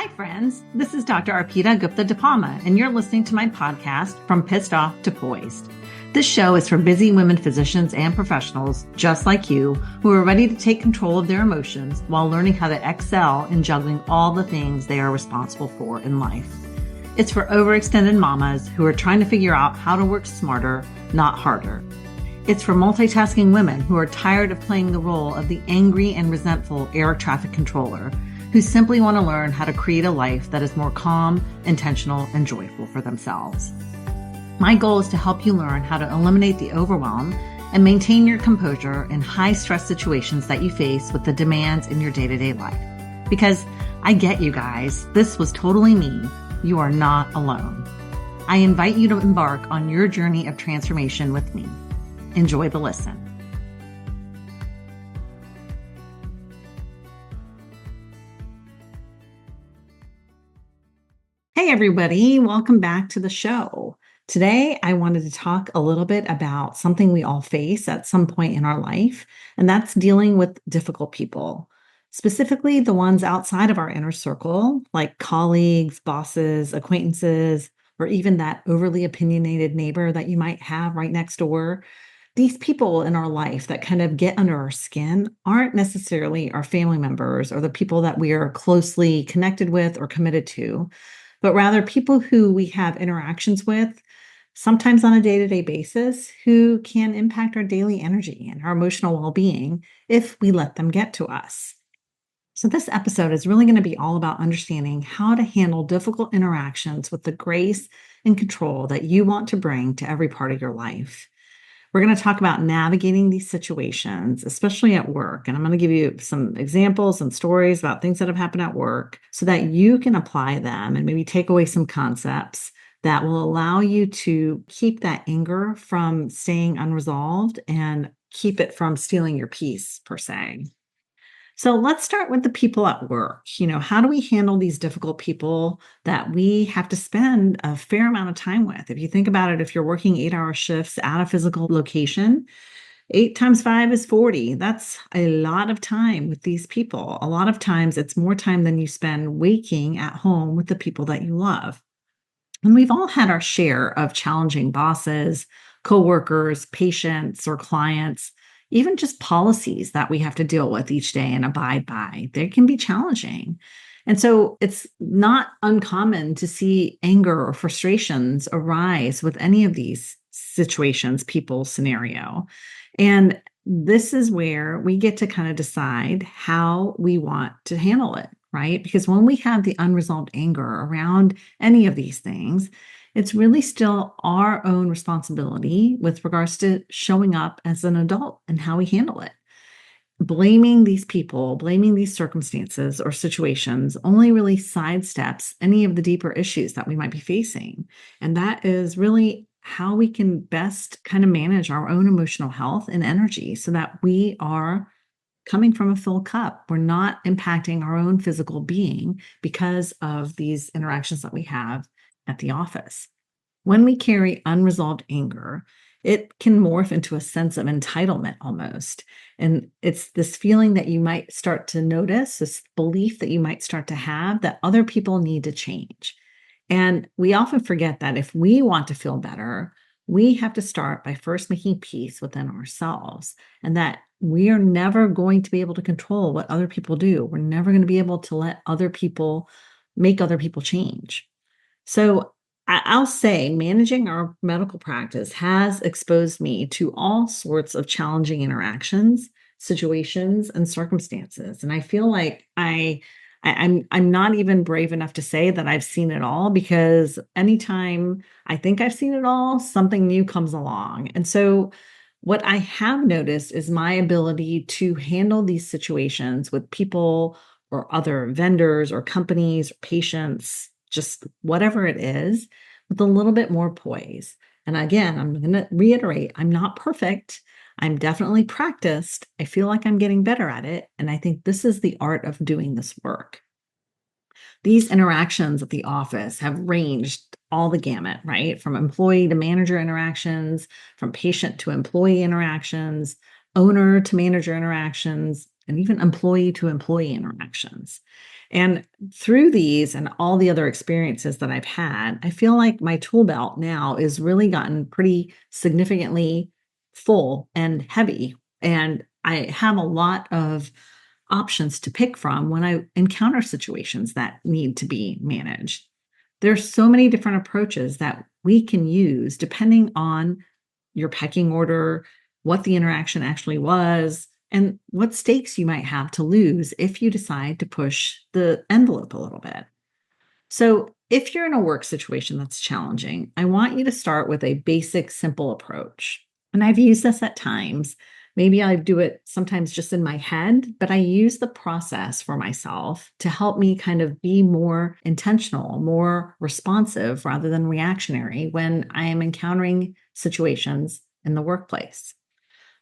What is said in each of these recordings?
Hi, friends. This is Dr. Arpita Gupta Dipalma, and you're listening to my podcast, From Pissed Off to Poised. This show is for busy women physicians and professionals just like you who are ready to take control of their emotions while learning how to excel in juggling all the things they are responsible for in life. It's for overextended mamas who are trying to figure out how to work smarter, not harder. It's for multitasking women who are tired of playing the role of the angry and resentful air traffic controller, who simply want to learn how to create a life that is more calm, intentional, and joyful for themselves. My goal is to help you learn how to eliminate the overwhelm and maintain your composure in high-stress situations that you face with the demands in your day-to-day life. Because I get you guys, this was totally me. You are not alone. I invite you to embark on your journey of transformation with me. Enjoy the listen. Hey, everybody. Welcome back to the show. Today, I wanted to talk a little bit about something we all face at some point in our life, and that's dealing with difficult people, specifically the ones outside of our inner circle, like colleagues, bosses, acquaintances, or even that overly opinionated neighbor that you might have right next door. These people in our life that kind of get under our skin aren't necessarily our family members or the people that we are closely connected with or committed to, but rather people who we have interactions with, sometimes on a day-to-day basis, who can impact our daily energy and our emotional well-being if we let them get to us. So this episode is really going to be all about understanding how to handle difficult interactions with the grace and control that you want to bring to every part of your life. We're going to talk about navigating these situations, especially at work. And I'm going to give you some examples and stories about things that have happened at work so that you can apply them and maybe take away some concepts that will allow you to keep that anger from staying unresolved and keep it from stealing your peace, per se. So let's start with the people at work. How do we handle these difficult people that we have to spend a fair amount of time with? If you think about it, if you're working 8-hour shifts at a physical location, 8 times 5 is 40. That's a lot of time with these people. A lot of times it's more time than you spend waking at home with the people that you love. And we've all had our share of challenging bosses, coworkers, patients, or clients, even just policies that we have to deal with each day and abide by. They can be challenging. And so it's not uncommon to see anger or frustrations arise with any of these situations, people, scenario. And this is where we get to kind of decide how we want to handle it, right? Because when we have the unresolved anger around any of these things, it's really still our own responsibility with regards to showing up as an adult and how we handle it. Blaming these people, blaming these circumstances or situations only really sidesteps any of the deeper issues that we might be facing. And that is really how we can best kind of manage our own emotional health and energy so that we are coming from a full cup. We're not impacting our own physical being because of these interactions that we have at the office. When we carry unresolved anger, it can morph into a sense of entitlement almost. And it's this feeling that you might start to notice, this belief that you might start to have that other people need to change. And we often forget that if we want to feel better, we have to start by first making peace within ourselves, and that we are never going to be able to control what other people do. We're never going to be able to let other people make other people change. So I'll say managing our medical practice has exposed me to all sorts of challenging interactions, situations, and circumstances. And I feel like I'm not even brave enough to say that I've seen it all, because anytime I think I've seen it all, something new comes along. And so what I have noticed is my ability to handle these situations with people or other vendors or companies or patients, just whatever it is, with a little bit more poise. And again, I'm going to reiterate, I'm not perfect. I'm definitely practiced. I feel like I'm getting better at it. And I think this is the art of doing this work. These interactions at the office have ranged all the gamut, right? From employee to manager interactions, from patient to employee interactions, owner to manager interactions, and even employee to employee interactions. And through these and all the other experiences that I've had, I feel like my tool belt now is really gotten pretty significantly full and heavy. And I have a lot of options to pick from when I encounter situations that need to be managed. There's so many different approaches that we can use depending on your pecking order, what the interaction actually was, and what stakes you might have to lose if you decide to push the envelope a little bit. So, if you're in a work situation that's challenging, I want you to start with a basic, simple approach. And I've used this at times. Maybe I do it sometimes just in my head, but I use the process for myself to help me kind of be more intentional, more responsive rather than reactionary when I am encountering situations in the workplace.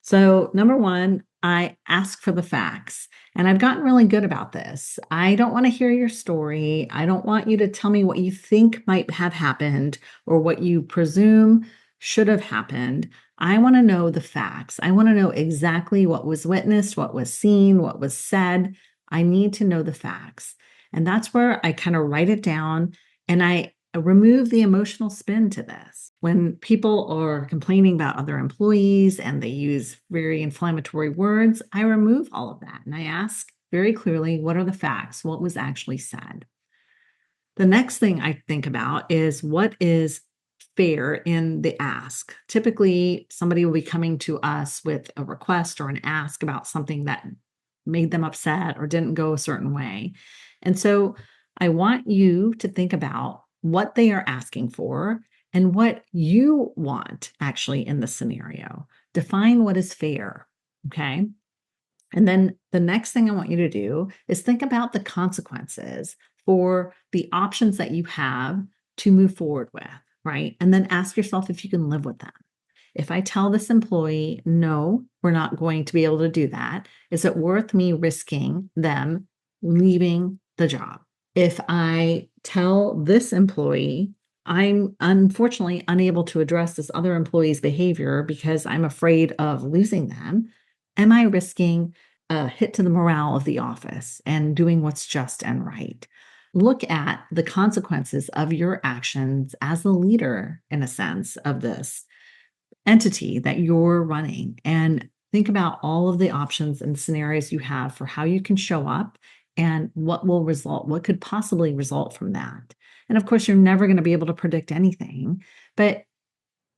So, number one, I ask for the facts. And I've gotten really good about this. I don't want to hear your story. I don't want you to tell me what you think might have happened or what you presume should have happened. I want to know the facts. I want to know exactly what was witnessed, what was seen, what was said. I need to know the facts. And that's where I kind of write it down and I remove the emotional spin to this. When people are complaining about other employees and they use very inflammatory words, I remove all of that and I ask very clearly, what are the facts? What was actually said? The next thing I think about is what is fair in the ask. Typically, somebody will be coming to us with a request or an ask about something that made them upset or didn't go a certain way. And so I want you to think about what they are asking for and what you want actually in the scenario. Define what is fair. Okay. And then the next thing I want you to do is think about the consequences for the options that you have to move forward with, right? And then ask yourself if you can live with them. If I tell this employee, no, we're not going to be able to do that, is it worth me risking them leaving the job? If I tell this employee, I'm unfortunately unable to address this other employee's behavior because I'm afraid of losing them, am I risking a hit to the morale of the office and doing what's just and right? Look at the consequences of your actions as the leader, in a sense, of this entity that you're running and think about all of the options and scenarios you have for how you can show up and what could possibly result from that. And of course, you're never going to be able to predict anything, but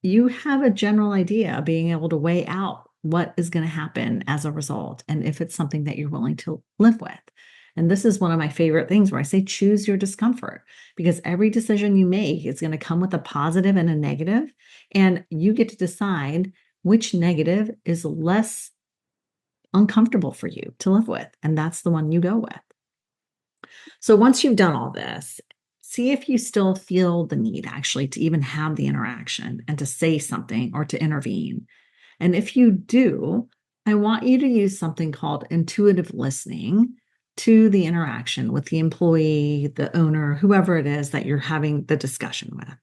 you have a general idea of being able to weigh out what is going to happen as a result and if it's something that you're willing to live with. And this is one of my favorite things where I say choose your discomfort because every decision you make is going to come with a positive and a negative, and you get to decide which negative is less uncomfortable for you to live with. And that's the one you go with. So once you've done all this, see if you still feel the need actually to even have the interaction and to say something or to intervene. And if you do, I want you to use something called intuitive listening to the interaction with the employee, the owner, whoever it is that you're having the discussion with.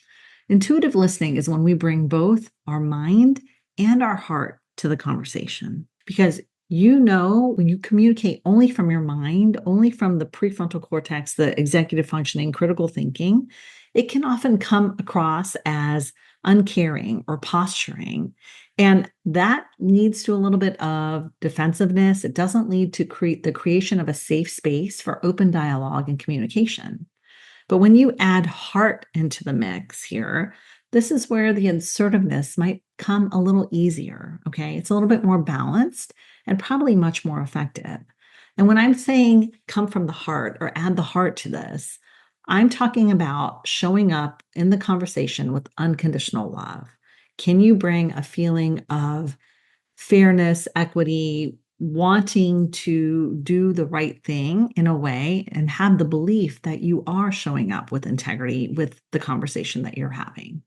Intuitive listening is when we bring both our mind and our heart to the conversation because you know when you communicate only from your mind, only from the prefrontal cortex, the executive functioning, critical thinking, it can often come across as uncaring or posturing. And that leads to a little bit of defensiveness. It doesn't lead to create the creation of a safe space for open dialogue and communication. But when you add heart into the mix here, this is where the assertiveness might come a little easier. Okay. It's a little bit more balanced and probably much more effective. And when I'm saying come from the heart or add the heart to this, I'm talking about showing up in the conversation with unconditional love. Can you bring a feeling of fairness, equity, wanting to do the right thing in a way and have the belief that you are showing up with integrity with the conversation that you're having?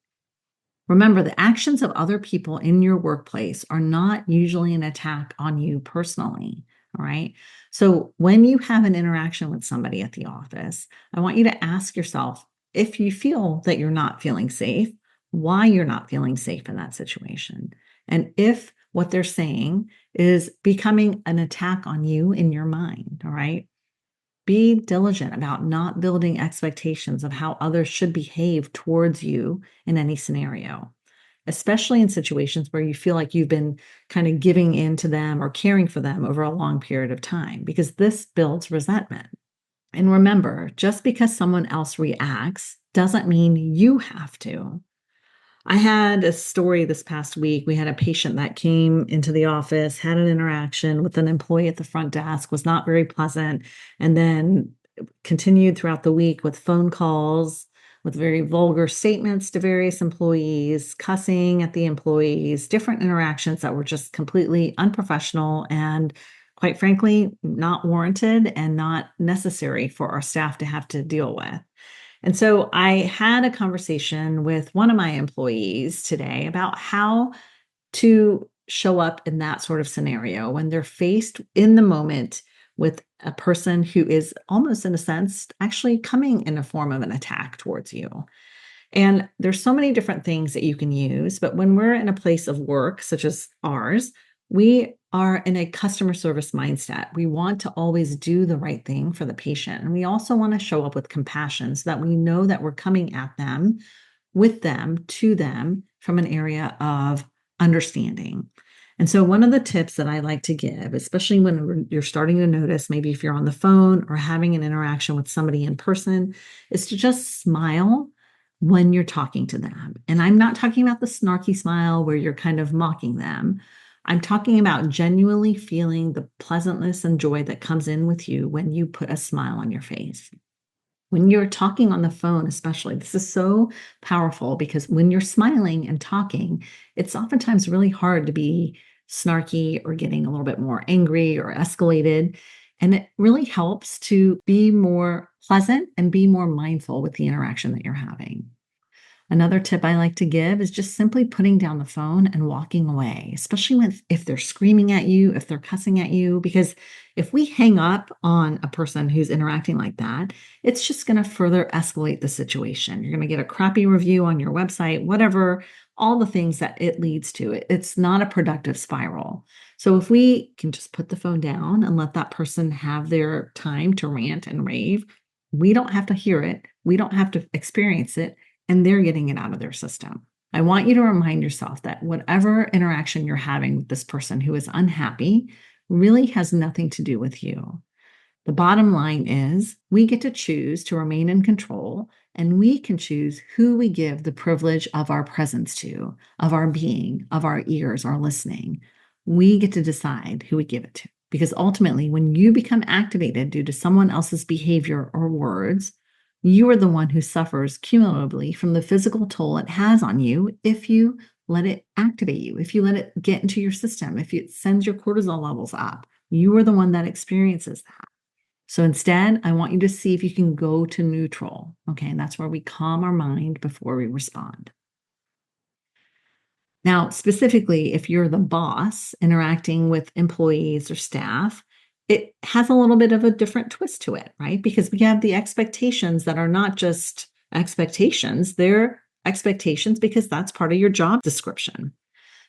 Remember, the actions of other people in your workplace are not usually an attack on you personally. All right. So when you have an interaction with somebody at the office, I want you to ask yourself if you feel that you're not feeling safe, why you're not feeling safe in that situation. And if what they're saying is becoming an attack on you in your mind. All right. Be diligent about not building expectations of how others should behave towards you in any scenario, especially in situations where you feel like you've been kind of giving in to them or caring for them over a long period of time, because this builds resentment. And remember, just because someone else reacts doesn't mean you have to. I had a story this past week. We had a patient that came into the office, had an interaction with an employee at the front desk, was not very pleasant, and then continued throughout the week with phone calls, with very vulgar statements to various employees, cussing at the employees, different interactions that were just completely unprofessional and, quite frankly, not warranted and not necessary for our staff to have to deal with. And so I had a conversation with one of my employees today about how to show up in that sort of scenario when they're faced in the moment with a person who is almost, in a sense, actually coming in a form of an attack towards you. And there's so many different things that you can use, but when we're in a place of work, such as ours, we are in a customer service mindset. We want to always do the right thing for the patient. And we also want to show up with compassion so that we know that we're coming at them, with them, to them from an area of understanding. And so, one of the tips that I like to give, especially when you're starting to notice, maybe if you're on the phone or having an interaction with somebody in person, is to just smile when you're talking to them. And I'm not talking about the snarky smile where you're kind of mocking them. I'm talking about genuinely feeling the pleasantness and joy that comes in with you when you put a smile on your face. When you're talking on the phone, especially, this is so powerful because when you're smiling and talking, it's oftentimes really hard to be snarky or getting a little bit more angry or escalated. And it really helps to be more pleasant and be more mindful with the interaction that you're having. Another tip I like to give is just simply putting down the phone and walking away, especially if they're screaming at you, if they're cussing at you, because if we hang up on a person who's interacting like that, it's just going to further escalate the situation. You're going to get a crappy review on your website, whatever, all the things that it leads to. It's not a productive spiral. So if we can just put the phone down and let that person have their time to rant and rave, we don't have to hear it. We don't have to experience it, and they're getting it out of their system. I want you to remind yourself that whatever interaction you're having with this person who is unhappy really has nothing to do with you. The bottom line is we get to choose to remain in control, and we can choose who we give the privilege of our presence to, of our being, of our ears, our listening. We get to decide who we give it to. Because ultimately, when you become activated due to someone else's behavior or words, you are the one who suffers cumulatively from the physical toll it has on you if you let it activate you, if you let it get into your system, if it sends your cortisol levels up. You are the one that experiences that. So instead, I want you to see if you can go to neutral. Okay. And that's where we calm our mind before we respond. Now, specifically, if you're the boss interacting with employees or staff, it has a little bit of a different twist to it, right? Because we have the expectations that are not just expectations, they're expectations because that's part of your job description.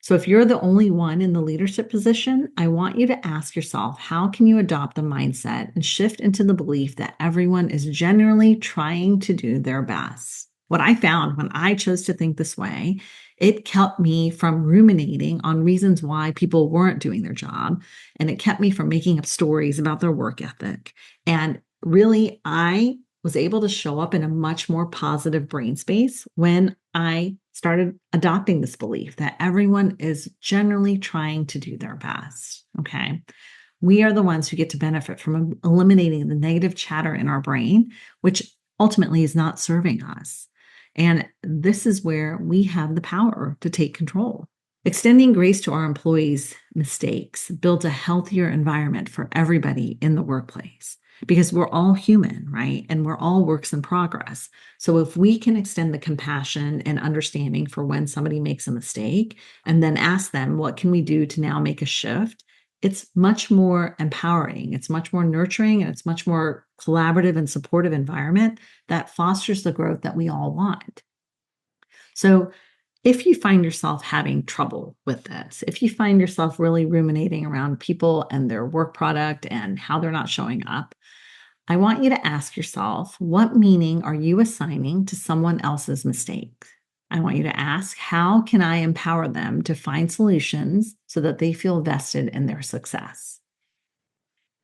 So if you're the only one in the leadership position, I want you to ask yourself, how can you adopt the mindset and shift into the belief that everyone is genuinely trying to do their best? What I found when I chose to think this way, it kept me from ruminating on reasons why people weren't doing their job. And it kept me from making up stories about their work ethic. And really, I was able to show up in a much more positive brain space when I started adopting this belief that everyone is generally trying to do their best. Okay. We are the ones who get to benefit from eliminating the negative chatter in our brain, which ultimately is not serving us. And this is where we have the power to take control. Extending grace to our employees' mistakes builds a healthier environment for everybody in the workplace because we're all human, right? And we're all works in progress. So if we can extend the compassion and understanding for when somebody makes a mistake and then ask them, what can we do to now make a shift? It's much more empowering. It's much more nurturing, and it's much more collaborative and supportive environment that fosters the growth that we all want. So if you find yourself having trouble with this, if you find yourself really ruminating around people and their work product and how they're not showing up, I want you to ask yourself, what meaning are you assigning to someone else's mistake? I want you to ask, how can I empower them to find solutions so that they feel vested in their success?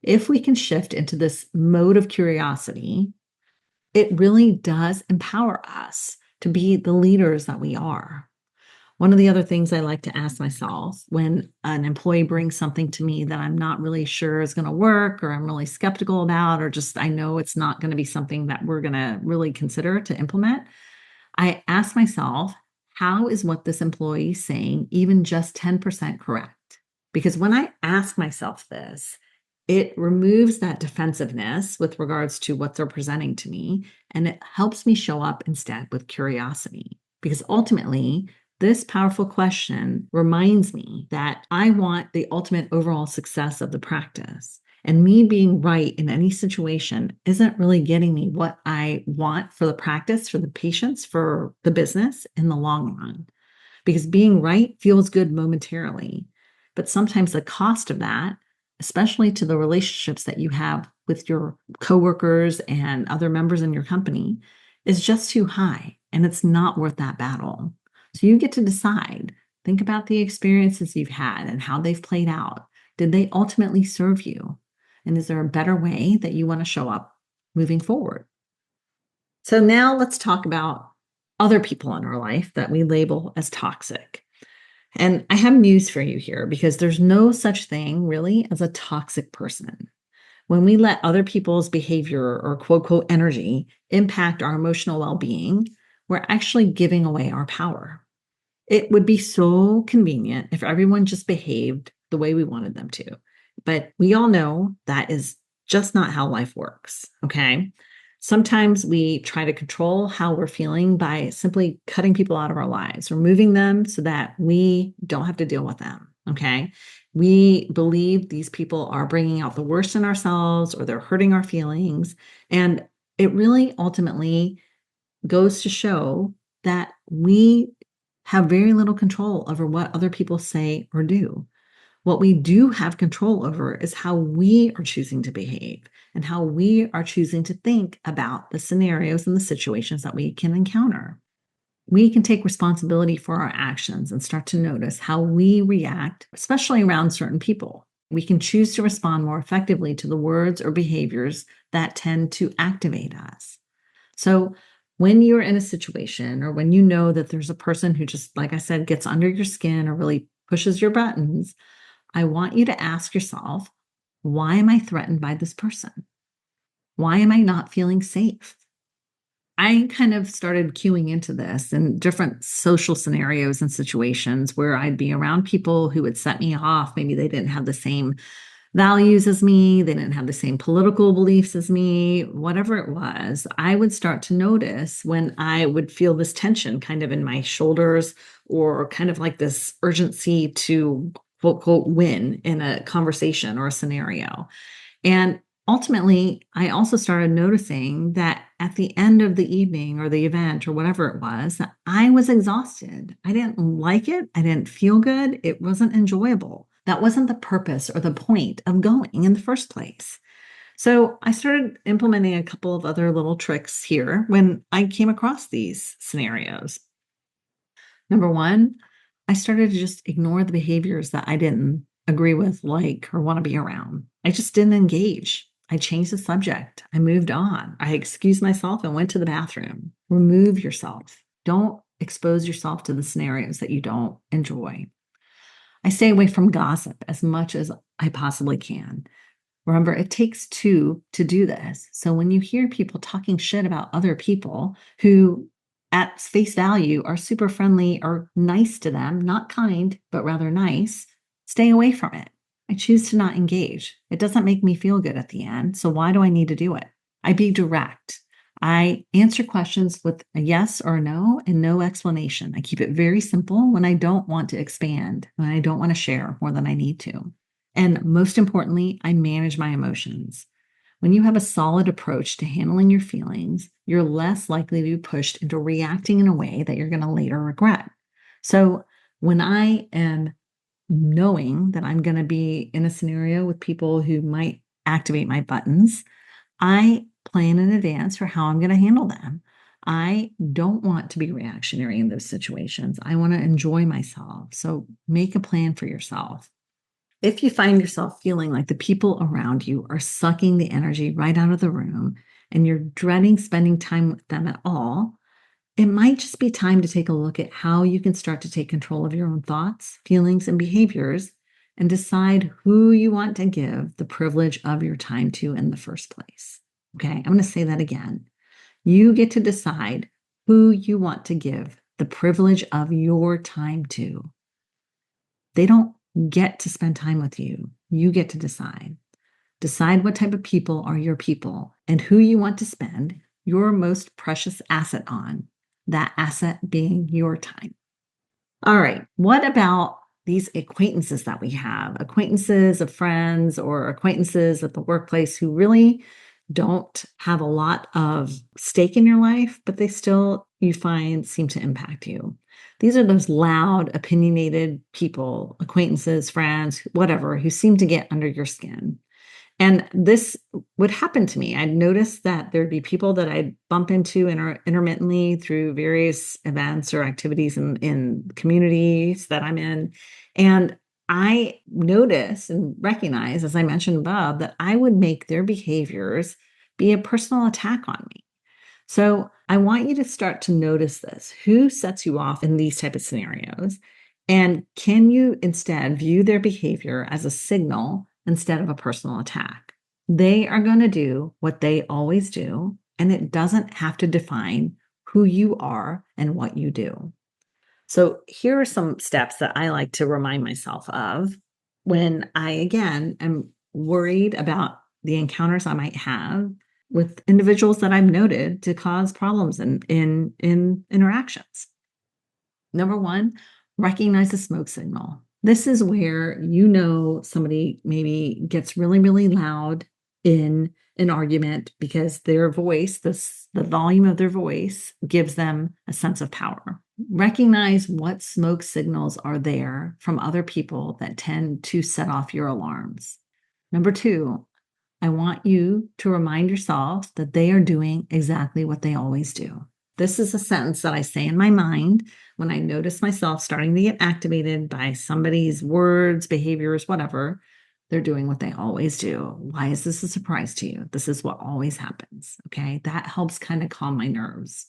If we can shift into this mode of curiosity, it really does empower us to be the leaders that we are. One of the other things I like to ask myself when an employee brings something to me that I'm not really sure is going to work, or I'm really skeptical about, or just I know it's not going to be something that we're going to really consider to implement, I ask myself, how is what this employee is saying even just 10% correct? Because when I ask myself this, it removes that defensiveness with regards to what they're presenting to me, and it helps me show up instead with curiosity. Because ultimately, this powerful question reminds me that I want the ultimate overall success of the practice. And me being right in any situation isn't really getting me what I want for the practice, for the patients, for the business in the long run. Because being right feels good momentarily. But sometimes the cost of that, especially to the relationships that you have with your coworkers and other members in your company, is just too high. And it's not worth that battle. So you get to decide. Think about the experiences you've had and how they've played out. Did they ultimately serve you? And is there a better way that you want to show up moving forward? So now let's talk about other people in our life that we label as toxic. And I have news for you here because there's no such thing really as a toxic person. When we let other people's behavior or quote, quote, energy impact our emotional well being, we're actually giving away our power. It would be so convenient if everyone just behaved the way we wanted them to. But we all know that is just not how life works. Okay. Sometimes we try to control how we're feeling by simply cutting people out of our lives, removing them so that we don't have to deal with them. Okay. We believe these people are bringing out the worst in ourselves or they're hurting our feelings. And it really ultimately goes to show that we have very little control over what other people say or do. What we do have control over is how we are choosing to behave and how we are choosing to think about the scenarios and the situations that we can encounter. We can take responsibility for our actions and start to notice how we react, especially around certain people. We can choose to respond more effectively to the words or behaviors that tend to activate us. So, when you're in a situation or when you know that there's a person who just, like I said, gets under your skin or really pushes your buttons, I want you to ask yourself, why am I threatened by this person? Why am I not feeling safe? I kind of started cueing into this in different social scenarios and situations where I'd be around people who would set me off. Maybe they didn't have the same values as me, they didn't have the same political beliefs as me, whatever it was. I would start to notice when I would feel this tension kind of in my shoulders or kind of like this urgency to quote, quote, win in a conversation or a scenario. And ultimately, I also started noticing that at the end of the evening or the event or whatever it was, that I was exhausted. I didn't like it. I didn't feel good. It wasn't enjoyable. That wasn't the purpose or the point of going in the first place. So I started implementing a couple of other little tricks here when I came across these scenarios. Number one, I started to just ignore the behaviors that I didn't agree with, like, or want to be around. I just didn't engage. I changed the subject. I moved on. I excused myself and went to the bathroom. Remove yourself. Don't expose yourself to the scenarios that you don't enjoy. I stay away from gossip as much as I possibly can. Remember, it takes two to do this. So when you hear people talking shit about other people who, at face value, are super friendly or nice to them, not kind, but rather nice, stay away from it. I choose to not engage. It doesn't make me feel good at the end. So why do I need to do it? I be direct. I answer questions with a yes or a no and no explanation. I keep it very simple when I don't want to expand, when I don't want to share more than I need to. And most importantly, I manage my emotions. When you have a solid approach to handling your feelings, you're less likely to be pushed into reacting in a way that you're going to later regret. So when I am knowing that I'm going to be in a scenario with people who might activate my buttons, I plan in advance for how I'm going to handle them. I don't want to be reactionary in those situations. I want to enjoy myself. So make a plan for yourself. If you find yourself feeling like the people around you are sucking the energy right out of the room and you're dreading spending time with them at all, it might just be time to take a look at how you can start to take control of your own thoughts, feelings, and behaviors and decide who you want to give the privilege of your time to in the first place. Okay, I'm going to say that again. You get to decide who you want to give the privilege of your time to. They don't get to spend time with you. You get to decide. Decide what type of people are your people and who you want to spend your most precious asset on, that asset being your time. All right, what about these acquaintances that we have? Acquaintances of friends or acquaintances at the workplace who really don't have a lot of stake in your life, but they still, you find, seem to impact you. These are those loud, opinionated people, acquaintances, friends, whatever, who seem to get under your skin. And this would happen to me. I'd notice that there'd be people that I'd bump into intermittently through various events or activities in communities that I'm in. And I notice and recognize, as I mentioned above, that I would make their behaviors be a personal attack on me. So I want you to start to notice this. Who sets you off in these type of scenarios? And can you instead view their behavior as a signal instead of a personal attack? They are going to do what they always do, and it doesn't have to define who you are and what you do. So here are some steps that I like to remind myself of when I, again, am worried about the encounters I might have with individuals that I've noted to cause problems in interactions. Number one, recognize the smoke signal. This is where you know somebody maybe gets really, really loud in an argument because their voice, the volume of their voice, gives them a sense of power. Recognize what smoke signals are there from other people that tend to set off your alarms. Number two, I want you to remind yourself that they are doing exactly what they always do. This is a sentence that I say in my mind when I notice myself starting to get activated by somebody's words, behaviors, whatever. They're doing what they always do. Why is this a surprise to you? This is what always happens. Okay. That helps kind of calm my nerves.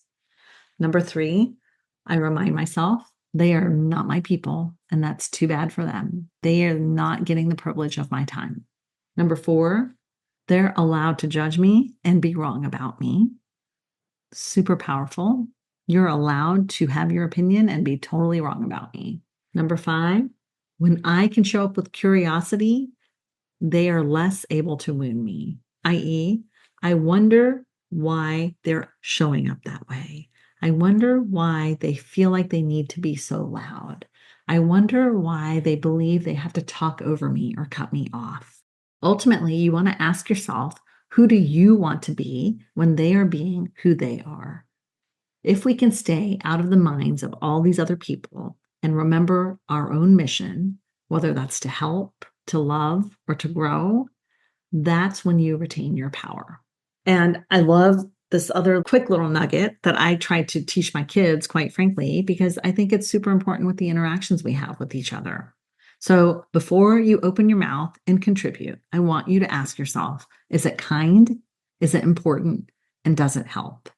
Number three, I remind myself they are not my people, and that's too bad for them. They are not getting the privilege of my time. Number four, they're allowed to judge me and be wrong about me. Super powerful. You're allowed to have your opinion and be totally wrong about me. Number five, when I can show up with curiosity, they are less able to wound me, i.e., I wonder why they're showing up that way. I wonder why they feel like they need to be so loud. I wonder why they believe they have to talk over me or cut me off. Ultimately, you want to ask yourself, who do you want to be when they are being who they are? If we can stay out of the minds of all these other people and remember our own mission, whether that's to help, to love, or to grow, that's when you retain your power. And I love this other quick little nugget that I try to teach my kids, quite frankly, because I think it's super important with the interactions we have with each other. So before you open your mouth and contribute, I want you to ask yourself, is it kind? Is it important? And does it help?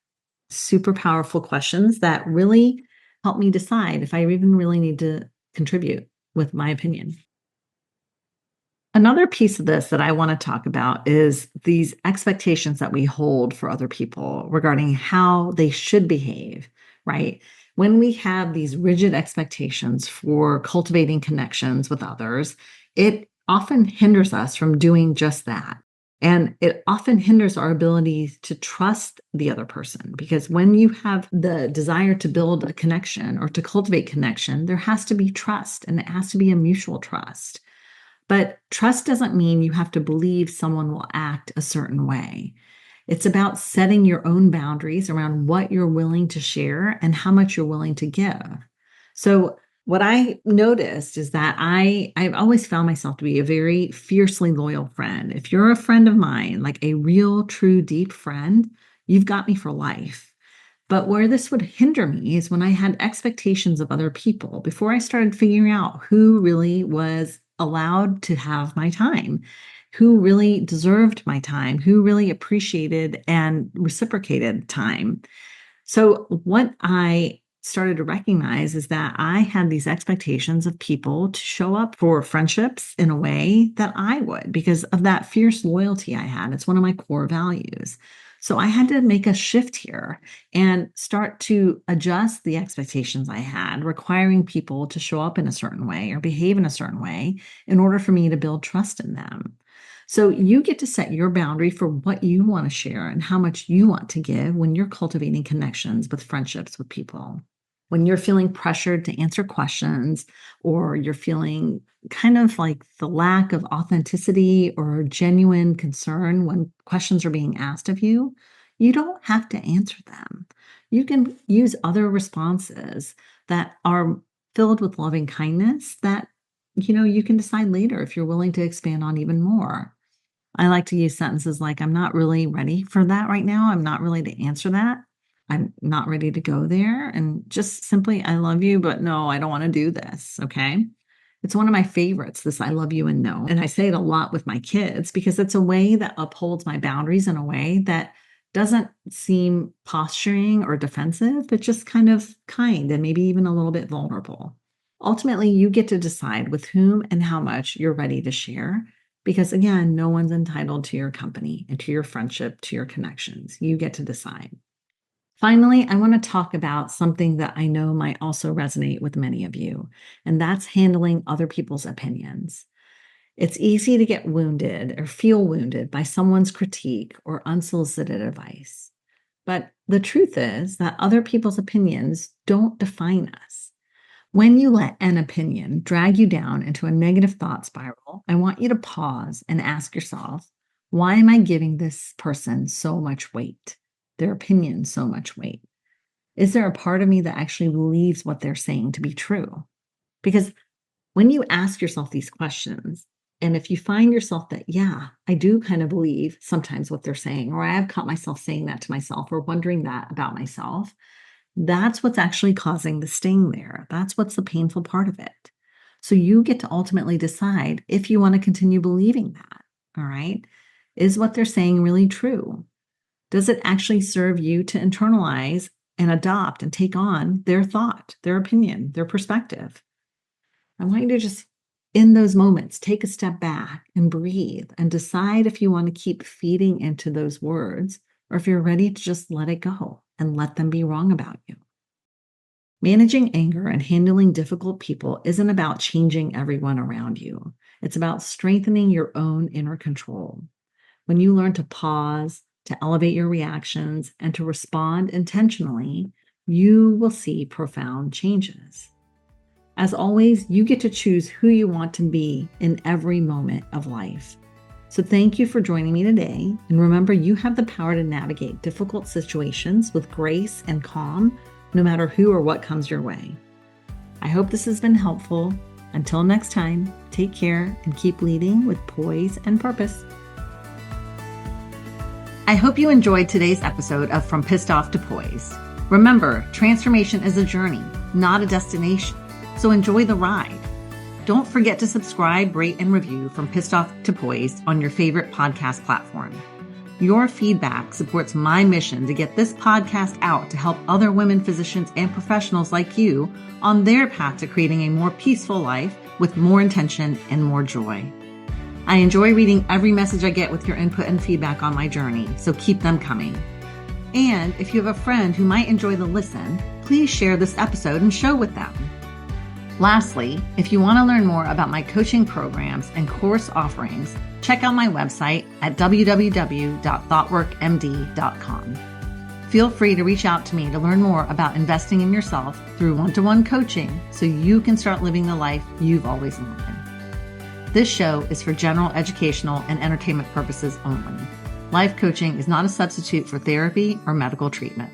Super powerful questions that really help me decide if I even really need to contribute with my opinion. Another piece of this that I want to talk about is these expectations that we hold for other people regarding how they should behave, right? When we have these rigid expectations for cultivating connections with others, it often hinders us from doing just that. And it often hinders our ability to trust the other person because when you have the desire to build a connection or to cultivate connection, there has to be trust and it has to be a mutual trust. But trust doesn't mean you have to believe someone will act a certain way. It's about setting your own boundaries around what you're willing to share and how much you're willing to give. So What I noticed is that I've always found myself to be a very fiercely loyal friend. If you're a friend of mine, like a real, true, deep friend, you've got me for life. But where this would hinder me is when I had expectations of other people before I started figuring out who really was allowed to have my time, who really deserved my time, who really appreciated and reciprocated time. So, what I started to recognize is that I had these expectations of people to show up for friendships in a way that I would because of that fierce loyalty I had. It's one of my core values. So, I had to make a shift here and start to adjust the expectations I had, requiring people to show up in a certain way or behave in a certain way in order for me to build trust in them. So you get to set your boundary for what you want to share and how much you want to give when you're cultivating connections with friendships with people. When you're feeling pressured to answer questions, or you're feeling kind of like the lack of authenticity or genuine concern when questions are being asked of you, you don't have to answer them. You can use other responses that are filled with loving kindness that you can decide later if you're willing to expand on even more. I like to use sentences like, I'm not really ready for that right now. I'm not really to answer that. I'm not ready to go there. And just simply, I love you, but no, I don't want to do this. Okay. It's one of my favorites, this I love you and no. And I say it a lot with my kids because it's a way that upholds my boundaries in a way that doesn't seem posturing or defensive, but just kind of kind and maybe even a little bit vulnerable. Ultimately, you get to decide with whom and how much you're ready to share because again, no one's entitled to your company and to your friendship, to your connections. You get to decide. Finally, I want to talk about something that I know might also resonate with many of you, and that's handling other people's opinions. It's easy to get wounded or feel wounded by someone's critique or unsolicited advice. But the truth is that other people's opinions don't define us. When you let an opinion drag you down into a negative thought spiral, I want you to pause and ask yourself, why am I giving this person so much weight? Their opinion so much weight? Is there a part of me that actually believes what they're saying to be true? Because when you ask yourself these questions, and if you find yourself that, yeah, I do kind of believe sometimes what they're saying, or I have caught myself saying that to myself or wondering that about myself, that's what's actually causing the sting there. That's what's the painful part of it. So you get to ultimately decide if you want to continue believing that. All right. Is what they're saying really true? Does it actually serve you to internalize and adopt and take on their thought, their opinion, their perspective? I want you to just, in those moments, take a step back and breathe and decide if you want to keep feeding into those words or if you're ready to just let it go and let them be wrong about you. Managing anger and handling difficult people isn't about changing everyone around you. It's about strengthening your own inner control. When you learn to pause, to elevate your reactions, and to respond intentionally, you will see profound changes. As always, you get to choose who you want to be in every moment of life. So thank you for joining me today. And remember, you have the power to navigate difficult situations with grace and calm, no matter who or what comes your way. I hope this has been helpful. Until next time, take care and keep leading with poise and purpose. I hope you enjoyed today's episode of From Pissed Off to Poised. Remember, transformation is a journey, not a destination. So enjoy the ride. Don't forget to subscribe, rate, and review From Pissed Off to Poised on your favorite podcast platform. Your feedback supports my mission to get this podcast out to help other women physicians and professionals like you on their path to creating a more peaceful life with more intention and more joy. I enjoy reading every message I get with your input and feedback on my journey, so keep them coming. And if you have a friend who might enjoy the listen, please share this episode and show with them. Lastly, if you want to learn more about my coaching programs and course offerings, check out my website at www.thoughtworkmd.com. Feel free to reach out to me to learn more about investing in yourself through one-to-one coaching so you can start living the life you've always wanted. This show is for general educational and entertainment purposes only. Life coaching is not a substitute for therapy or medical treatment.